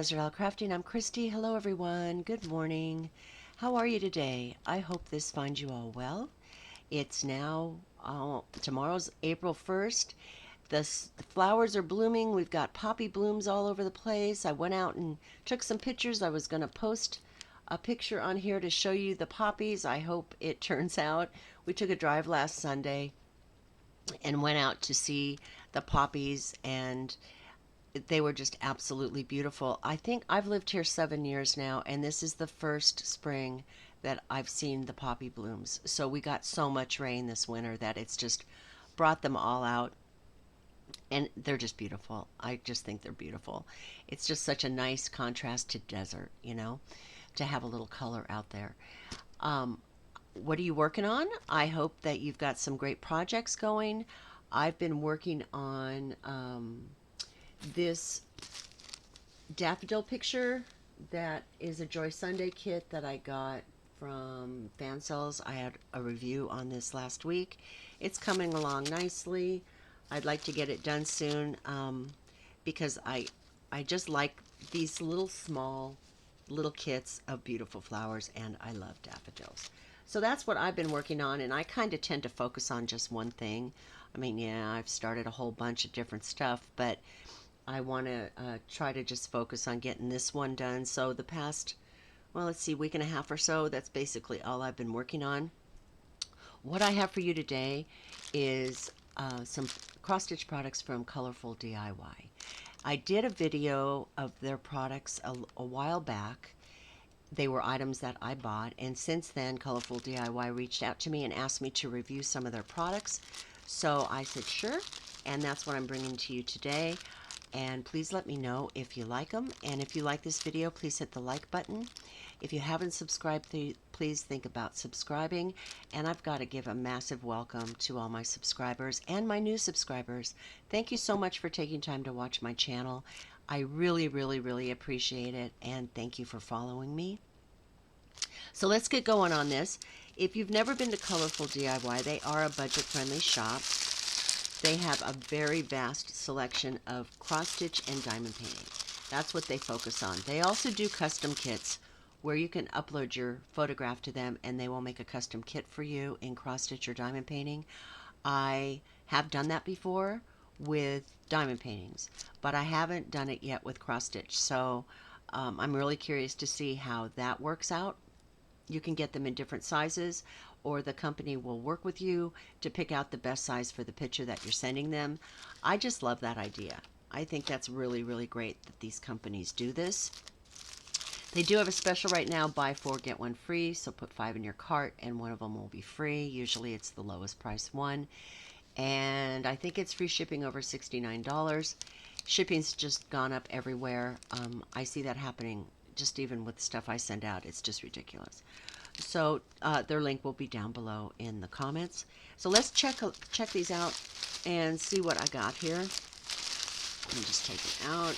Desert Isle Crafting. I'm Christy. Hello, everyone. Good morning. How are you today? I hope this finds you all well. It's now, tomorrow's April 1st. The flowers are blooming. We've got poppy blooms all over the place. I went out and took some pictures. I was going to post a picture on here to show you the poppies. I hope it turns out. We took a drive last Sunday and went out to see the poppies, and they were just absolutely beautiful. I think I've lived here 7 years now, and this is the first spring that I've seen the poppy blooms. So we got so much rain this winter that it's just brought them all out, and they're just beautiful. I just think they're beautiful. It's just such a nice contrast to desert, to have a little color out there. Um, what are you working on? I hope that you've got some great projects going. I've been working on this daffodil picture that is a Joy Sunday kit that I got from Fan Cells. I had a review on this last week. It's coming along nicely. I'd like to get it done soon because I just like these little small little kits of beautiful flowers, and I love daffodils. So that's what I've been working on, and I kind of tend to focus on just one thing. I mean, yeah, I've started a whole bunch of different stuff, but I want to try to just focus on getting this one done. So the past, well, let's see, week and a half or so, that's basically all I've been working on. What I have for you today is some cross-stitch products from Colorful DIY. I did a video of their products a while back. They were items that I bought, and since then Colorful DIY reached out to me and asked me to review some of their products. So I said sure, and that's what I'm bringing to you today. And please let me know if you like them, and if you like this video, please hit the like button. If you haven't subscribed, please think about subscribing. And I've got to give a massive welcome to all my subscribers and my new subscribers. Thank you so much for taking time to watch my channel. I really, really, really appreciate it, and thank you for following me. So let's get going on this. If you've never been to Colorful DIY, they are a budget-friendly shop. They have a very vast selection of cross-stitch and diamond painting. That's what they focus on. They also do custom kits where you can upload your photograph to them and they will make a custom kit for you in cross-stitch or diamond painting. I have done that before with diamond paintings, but I haven't done it yet with cross-stitch. So I'm really curious to see how that works out. You can get them in different sizes, or the company will work with you to pick out the best size for the picture that you're sending them. I just love that idea. I think that's really, really great that these companies do this. They do have a special right now, buy 4, get 1 free, so put 5 in your cart and one of them will be free. Usually it's the lowest price one. And I think it's free shipping over $69. Shipping's just gone up everywhere. I see that happening just even with stuff I send out. It's just ridiculous. So their link will be down below in the comments. So let's check these out and see what I got here. Let me just take it out.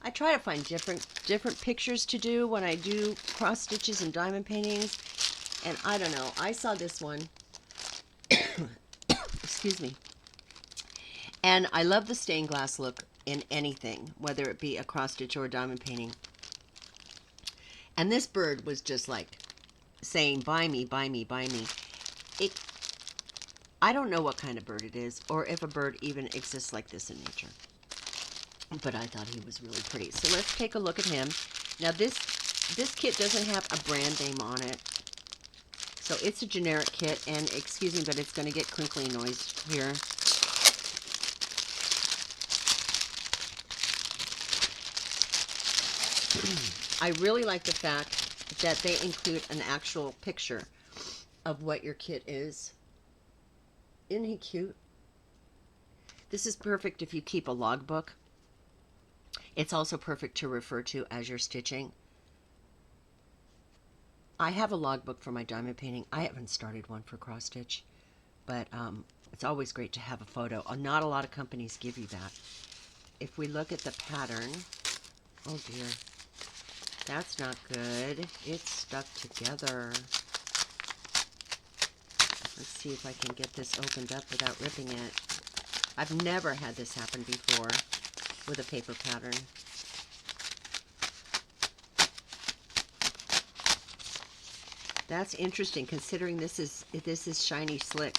I try to find different pictures to do when I do cross stitches and diamond paintings. And I don't know, I saw this one. Excuse me. And I love the stained glass look in anything, whether it be a cross stitch or a diamond painting. And this bird was just like saying, buy me, buy me, buy me. I don't know what kind of bird it is, or if a bird even exists like this in nature. But I thought he was really pretty. So let's take a look at him. Now this kit doesn't have a brand name on it. So it's a generic kit, and excuse me, but it's going to get crinkly noise here. I really like the fact that they include an actual picture of what your kit is. Isn't he cute? This is perfect if you keep a logbook. It's also perfect to refer to as you're stitching. I have a logbook for my diamond painting. I haven't started one for cross stitch, but it's always great to have a photo. Not a lot of companies give you that. If we look at the pattern, oh dear, that's not good. It's stuck together. Let's see if I can get this opened up without ripping it. I've never had this happen before. with a paper pattern. That's interesting considering this is shiny slick.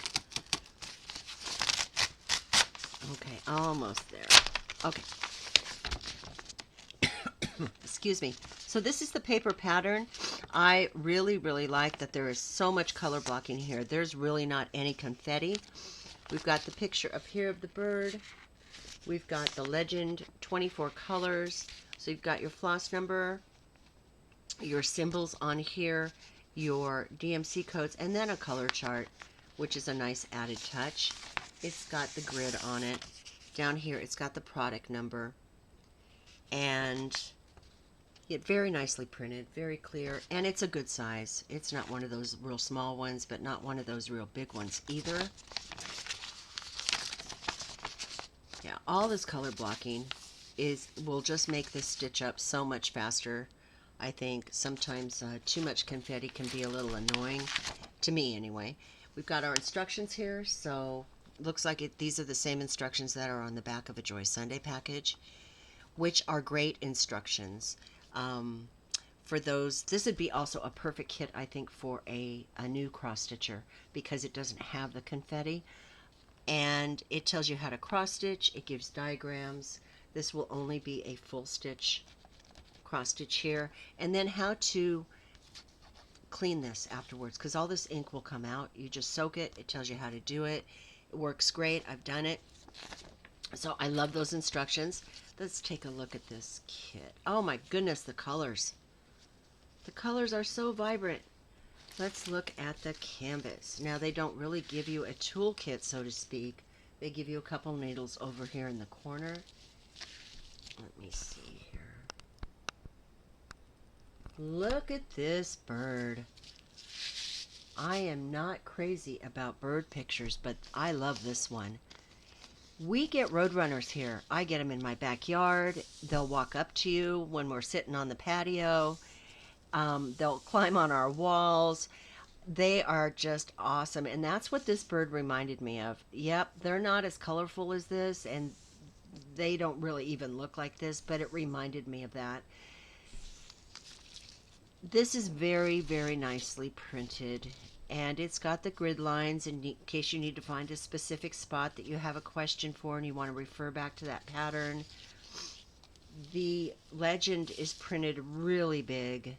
Okay, almost there. Okay. Excuse me. So this is the paper pattern. I really, really like that there is so much color blocking here. There's really not any confetti. We've got the picture up here of the bird. We've got the legend, 24 colors. So you've got your floss number, your symbols on here, your DMC codes, and then a color chart, which is a nice added touch. It's got the grid on it. Down here, it's got the product number. And yet very nicely printed, very clear, and it's a good size. It's not one of those real small ones, but not one of those real big ones either. Yeah, all this color blocking will just make this stitch up so much faster. I think sometimes too much confetti can be a little annoying, to me anyway. We've got our instructions here, so looks like these are the same instructions that are on the back of a Joy Sunday package, which are great instructions. For those, this would be also a perfect kit, I think, for a new cross stitcher because it doesn't have the confetti. And it tells you how to cross stitch. It gives diagrams. This will only be a full stitch cross stitch here. And then how to clean this afterwards because all this ink will come out. You just soak it. It tells you how to do it. It works great. I've done it. So I love those instructions. Let's take a look at this kit. Oh my goodness, the colors. The colors are so vibrant. Let's look at the canvas. Now they don't really give you a toolkit, so to speak. They give you a couple needles over here in the corner. Let me see here. Look at this bird. I am not crazy about bird pictures, but I love this one. We get roadrunners here. I get them in my backyard. They'll walk up to you when we're sitting on the patio. They'll climb on our walls. They are just awesome. And that's what this bird reminded me of. Yep, they're not as colorful as this, and they don't really even look like this, but it reminded me of that. This is very, very nicely printed. And it's got the grid lines in case you need to find a specific spot that you have a question for and you want to refer back to that pattern. The legend is printed really big.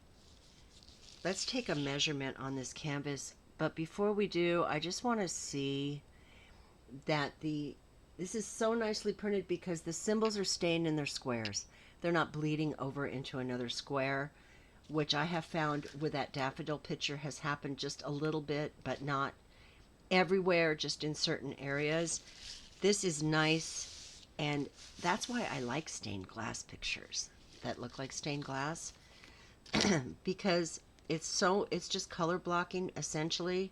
Let's take a measurement on this canvas, but before we do, I just want to see that this is so nicely printed because the symbols are staying in their squares. They're not bleeding over into another square, which I have found with that daffodil picture has happened just a little bit, but not everywhere, just in certain areas. This is nice, and that's why I like stained glass pictures that look like stained glass because it's just color blocking essentially,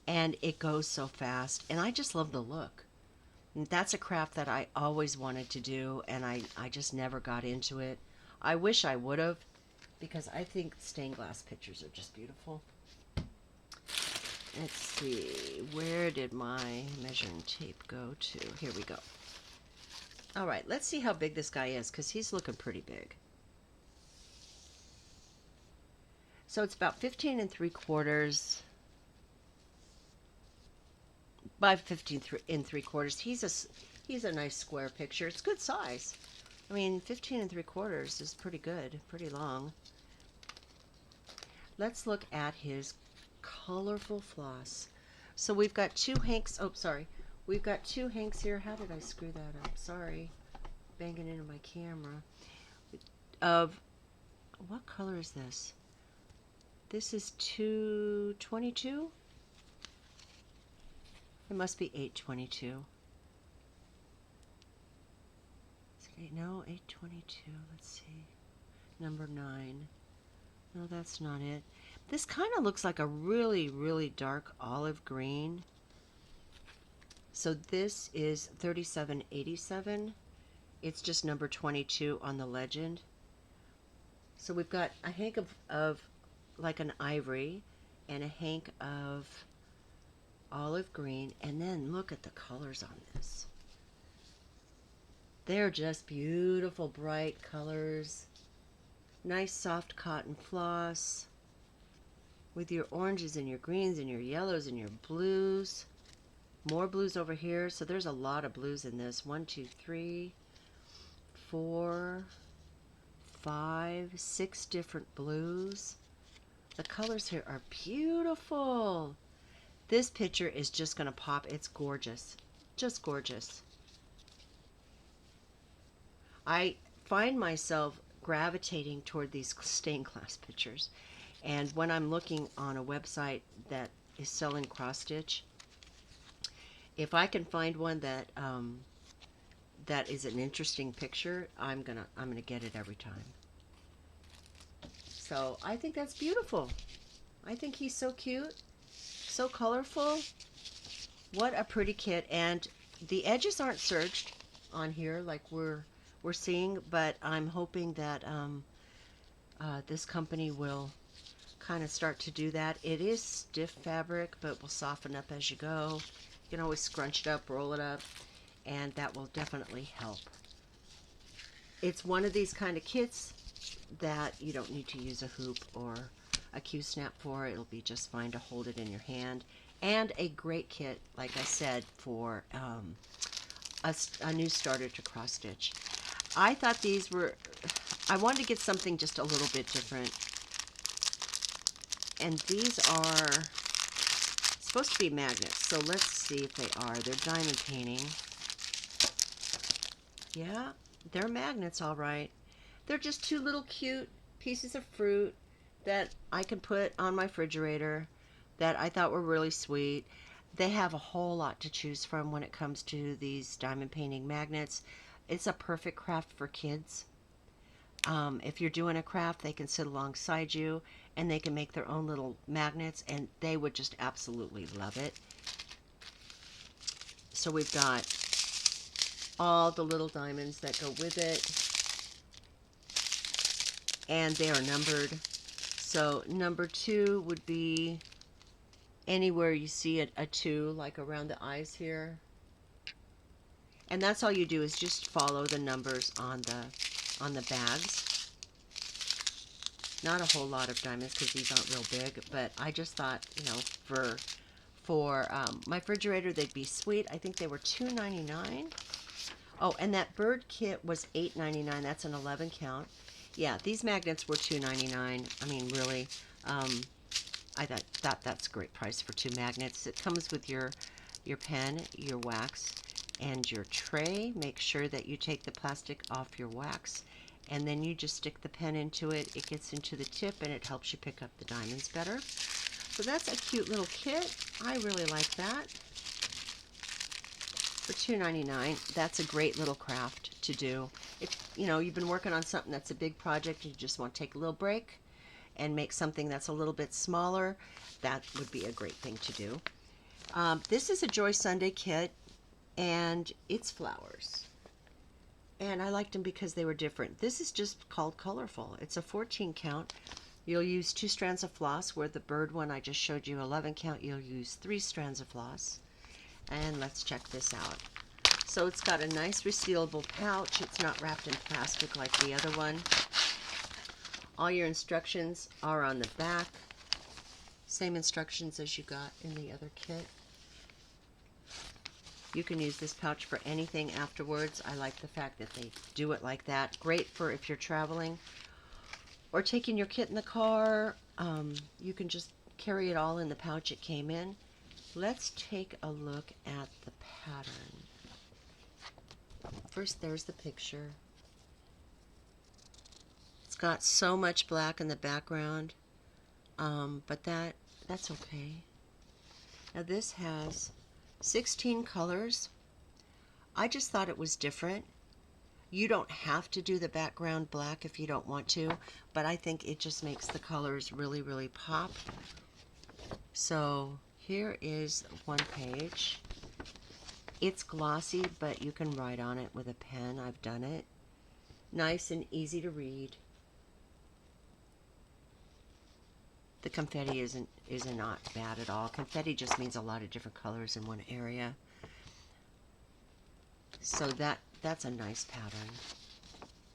and it goes so fast, and I just love the look. And that's a craft that I always wanted to do, and I just never got into it. I wish I would have, because I think stained glass pictures are just beautiful. Let's see, where did my measuring tape go to? Here we go. All right, let's see how big this guy is, because he's looking pretty big. So it's about 15 3/4 by 15 3/4. He's a nice square picture. It's good size. I mean, 15 3/4 is pretty good, pretty long. Let's look at his colorful floss. So we've got two hanks. Oh, sorry. We've got two hanks here. How did I screw that up? Sorry. Banging into my camera. Of what color is this? This is 222. It must be 822. No, 822. Let's see. Number 9. No, that's not it. This kind of looks like a really, really dark olive green. So this is 3787. It's just number 22 on the legend. So we've got a hank of like an ivory and a hank of olive green, and then look at the colors on this. They're just beautiful, bright colors. Nice soft cotton floss with your oranges and your greens and your yellows and your blues. More blues over here. So there's a lot of blues in this. 1, 2, 3, 4, 5, 6 different blues. The colors here are beautiful. This picture is just going to pop. It's gorgeous. Just gorgeous. I find myself gravitating toward these stained glass pictures. And when I'm looking on a website that is selling cross stitch, if I can find one that that is an interesting picture, I'm gonna get it every time. So I think that's beautiful. I think he's so cute, so colorful. What a pretty kit. And the edges aren't serged on here like we're seeing, but I'm hoping that this company will kind of start to do that. It is stiff fabric, but will soften up as you go. You can always scrunch it up, roll it up, and that will definitely help. It's one of these kind of kits that you don't need to use a hoop or a Q-snap for. It'll be just fine to hold it in your hand. And a great kit, like I said, for a new starter to cross stitch. I thought these were, I wanted to get something just a little bit different. And these are supposed to be magnets, so let's see if they are. They're diamond painting. Yeah, they're magnets, all right. They're just two little cute pieces of fruit that I can put on my refrigerator that I thought were really sweet. They have a whole lot to choose from when it comes to these diamond painting magnets. It's a perfect craft for kids. If you're doing a craft, they can sit alongside you and they can make their own little magnets, and they would just absolutely love it. So we've got all the little diamonds that go with it, and they are numbered. So number 2 would be anywhere you see a 2, like around the eyes here. And that's all you do, is just follow the numbers on the bags. Not a whole lot of diamonds because these aren't real big, but I just thought, you know, for my refrigerator, they'd be sweet. I think they were $2.99. Oh, and that bird kit was $8.99. That's an 11 count. Yeah, these magnets were $2.99. I mean, really, I thought that's a great price for 2 magnets. It comes with your pen, your wax, and your tray. Make sure that you take the plastic off your wax, and then you just stick the pen into it. It gets into the tip, and it helps you pick up the diamonds better. So that's a cute little kit. I really like that. For $2.99, that's a great little craft to do. If you know you've been working on something that's a big project and you just want to take a little break and make something that's a little bit smaller, that would be a great thing to do. This is a Joy Sunday kit, and it's flowers. And I liked them because they were different. This is just called Colorful. It's a 14 count. You'll use 2 strands of floss, where the bird one I just showed you 11 count, you'll use 3 strands of floss. And let's check this out. So it's got a nice resealable pouch. It's not wrapped in plastic like the other one. All your instructions are on the back. Same instructions as you got in the other kit. You can use this pouch for anything afterwards. I like the fact that they do it like that. Great for if you're traveling or taking your kit in the car. You can just carry it all in the pouch it came in. Let's take a look at the pattern. First, there's the picture. It's got so much black in the background, but that's okay. Now this has 16 colors. I just thought it was different. You don't have to do the background black if you don't want to, but I think it just makes the colors really, really pop. So here is one page. It's glossy, but you can write on it with a pen. I've done it. Nice and easy to read. The confetti is not bad at all. Confetti just means a lot of different colors in one area. So That's a nice pattern.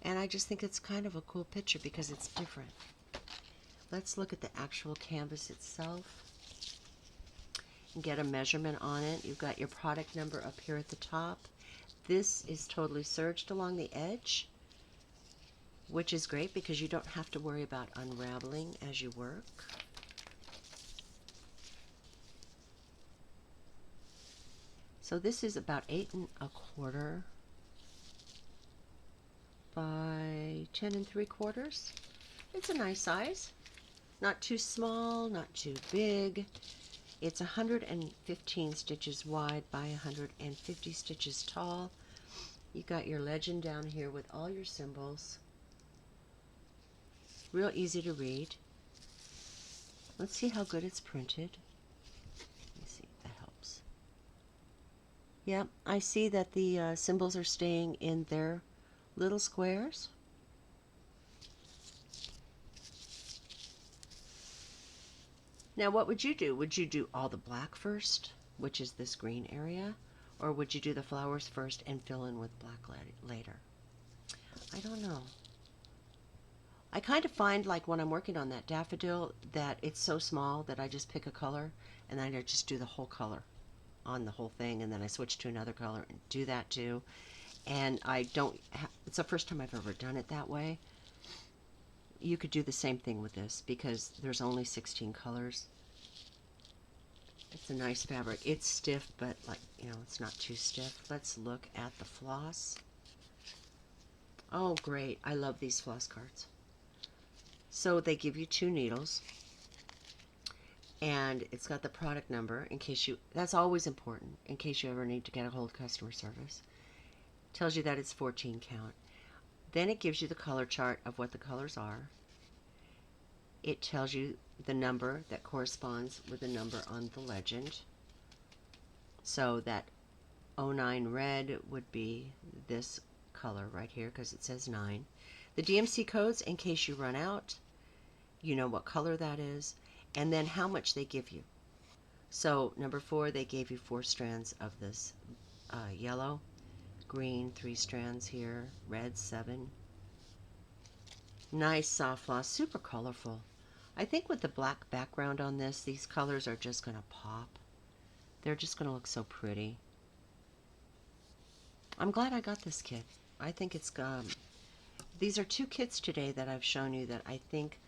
And I just think it's kind of a cool picture because it's different. Let's look at the actual canvas itself and get a measurement on it. You've got your product number up here at the top. This is totally serged along the edge, which is great because you don't have to worry about unraveling as you work. So this is about 8¼ by 10¾ It's a nice size. Not too small, not too big. It's 115 stitches wide by 150 stitches tall. You got your legend down here with all your symbols. Real easy to read. Let's see how good it's printed. Let me see if that helps. Yep, I see that the symbols are staying in their little squares. Now what would you do? Would you do all the black first, which is this green area? Or would you do the flowers first and fill in with black later? I don't know. I kind of find like when I'm working on that daffodil that it's so small that I just pick a color and then I just do the whole color on the whole thing, and then I switch to another color and do that too. And I don't, it's the first time I've ever done it that way. You could do the same thing with this because there's only 16 colors. It's a nice fabric. It's stiff, but like, you know, it's not too stiff. Let's look at the floss. Oh, great. I love these floss cards. So they give you 2 needles, and it's got the product number in case you, that's always important, in case you ever need to get a hold of customer service. Tells you that it's 14 count. Then it gives you the color chart of what the colors are. It tells you the number that corresponds with the number on the legend. So that 09 red would be this color right here because it says 9. The DMC codes in case you run out, you know what color that is, and then how much they give you. So number 4, they gave you 4 strands of this yellow, green 3 strands here, red 7. Nice soft floss, super colorful. I think with the black background on this, these colors are just going to pop. They're just going to look so pretty. I'm glad I got this kit. I think it's these are 2 kits today that I've shown you that I think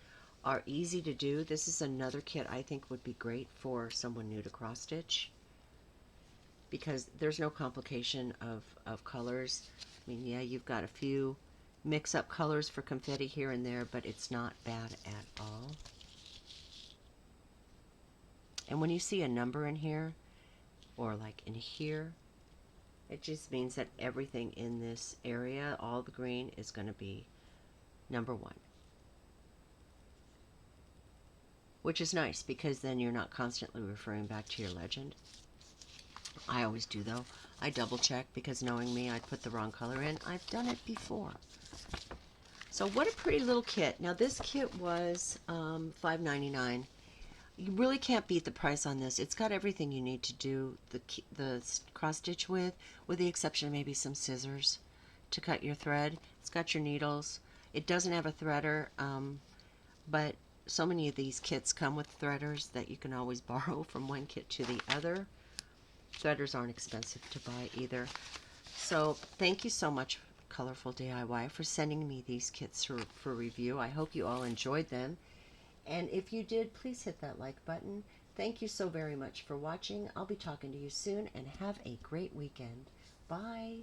are easy to do. This is another kit I think would be great for someone new to cross stitch because there's no complication of colors. I mean, yeah, you've got a few mix-up colors for confetti here and there, but it's not bad at all. And when you see a number in here, or like in here, it just means that everything in this area, all the green, is going to be number 1. Which is nice because then you're not constantly referring back to your legend. I always do though. I double check because knowing me, I'd put the wrong color in. I've done it before. So what a pretty little kit. Now this kit was $5.99. You really can't beat the price on this. It's got everything you need to do the cross stitch with the exception of maybe some scissors to cut your thread. It's got your needles. It doesn't have a threader, but so many of these kits come with threaders that you can always borrow from one kit to the other. Threaders aren't expensive to buy either. So thank you so much, Colorful DIY, for sending me these kits for review. I hope you all enjoyed them. And if you did, please hit that like button. Thank you so very much for watching. I'll be talking to you soon, and have a great weekend. Bye.